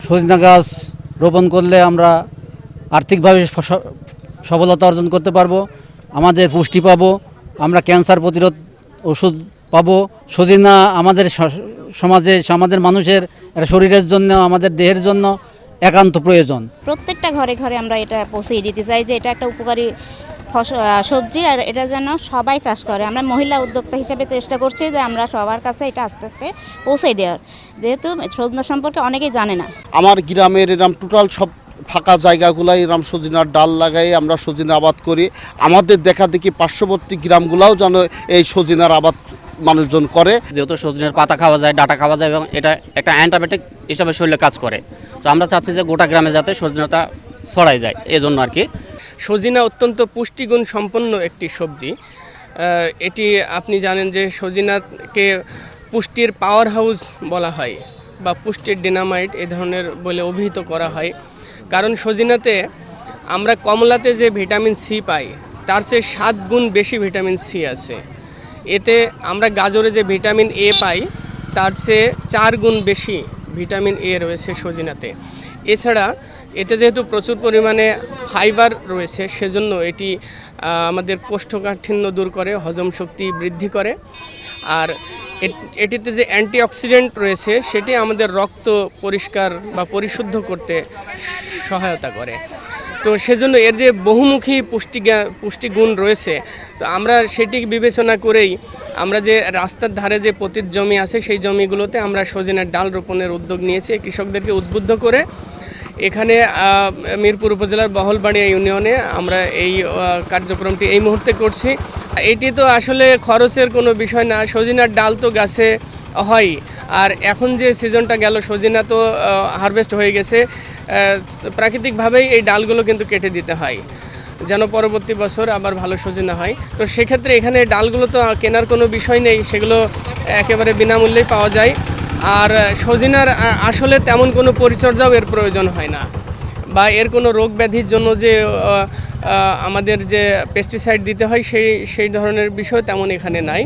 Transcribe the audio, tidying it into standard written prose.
সজনা গাছ রোপণ করলে আমরা আর্থিকভাবে সফলতা অর্জন করতে পারবো, আমাদের পুষ্টি পাবো, আমরা ক্যান্সার প্রতিরোধ ওষুধ পাবো। সজনা আমাদের সমাজে আমাদের মানুষের শরীরের জন্য, আমাদের দেহের জন্য একান্ত প্রয়োজন। প্রত্যেকটা ঘরে ঘরে আমরা এটা পৌঁছে দিতে চাই যে এটা একটা উপকারী সবজি, আর এটা যেন সবাই চাষ করে। আমরা মহিলা উদ্যোক্তা হিসেবে চেষ্টা করছি যে আমরা সবার কাছে এটা আস্তে আস্তে পৌঁছে দেওয়ার, যেহেতু সজনা সম্পর্কে অনেকেই জানে না। আমার গ্রামের এরম টোটাল সব ফাঁকা জায়গাগুলাই এরম সজিনার ডাল লাগাই আমরা সজিনা আবাদ করি। আমাদের দেখা দেখি পার্শ্ববর্তী গ্রামগুলাও যেন এই সজিনার আবাদ মানুষজন করে। যেহেতু সজনের পাতা খাওয়া যায়, ডাটা খাওয়া যায় এবং এটা একটা অ্যান্টিবায়োটিক হিসাবে শরীরে কাজ করে, তো আমরা চাচ্ছি যে গোটা গ্রামে যাতে সজনাটা ছড়াই যায়, এই জন্য আর কি। সজিনা অত্যন্ত পুষ্টিগুণ সম্পন্ন একটি সবজি। এটি আপনি জানেন যে সজিনাকে পুষ্টির পাওয়ার হাউস বলা হয় বা পুষ্টির ডিনামাইট এ ধরনের বলে অভিহিত করা হয়, কারণ সজিনাতে আমরা কমলাতে যে ভিটামিন সি পাই তার চেয়ে 7 গুণ বেশি ভিটামিন সি আছে। এতে আমরা গাজরে যে ভিটামিন এ পাই তার চেয়ে 4 গুণ বেশি ভিটামিন এ রয়েছে সজিনাতে। এছাড়া এতে যেহেতু প্রচুর পরিমাণে ফাইবার রয়েছে, সেজন্য এটি আমাদের কোষ্ঠকাঠিন্য দূর করে, হজম শক্তি বৃদ্ধি করে। আর এটিতে যে অ্যান্টিঅক্সিডেন্ট রয়েছে সেটি আমাদের রক্ত পরিষ্কার বা পরিশুদ্ধ করতে সহায়তা করে। তো সেজন্য এর যে বহুমুখী পুষ্টিগুণ রয়েছে, তো আমরা সেটি বিবেচনা করেই আমরা যে রাস্তার ধারে যে পতিত জমি আছে সেই জমিগুলোতে আমরা সজনের ডাল রোপণের উদ্যোগ নিয়েছি, কৃষকদেরকে উদ্বুদ্ধ করে। এখানে মিরপুর উপজেলার বহলবাড়িয়া ইউনিয়নে আমরা এই কার্যক্রমটি এই মুহূর্তে করছি। এটি তো আসলে খরচের কোনো বিষয় না, সজিনার ডাল তো গাছে হয়। আর এখন যে সিজনটা গেল, সজিনা তো হারভেস্ট হয়ে গেছে, প্রাকৃতিকভাবেই এই ডালগুলো কিন্তু কেটে দিতে হয় যেন পরবর্তী বছর আবার ভালো সজিনা হয়। তো সেক্ষেত্রে এখানে ডালগুলো তো কেনার কোনো বিষয় নেই, সেগুলো একেবারে বিনামূল্যেই পাওয়া যায়। আর সজিনার আসলে তেমন কোনো পরিচর্যাও এর প্রয়োজন হয় না, বা এর কোনো রোগ ব্যাধির জন্য যে আমাদের যে পেস্টিসাইড দিতে হয় সেই ধরনের বিষয় তেমন এখানে নাই।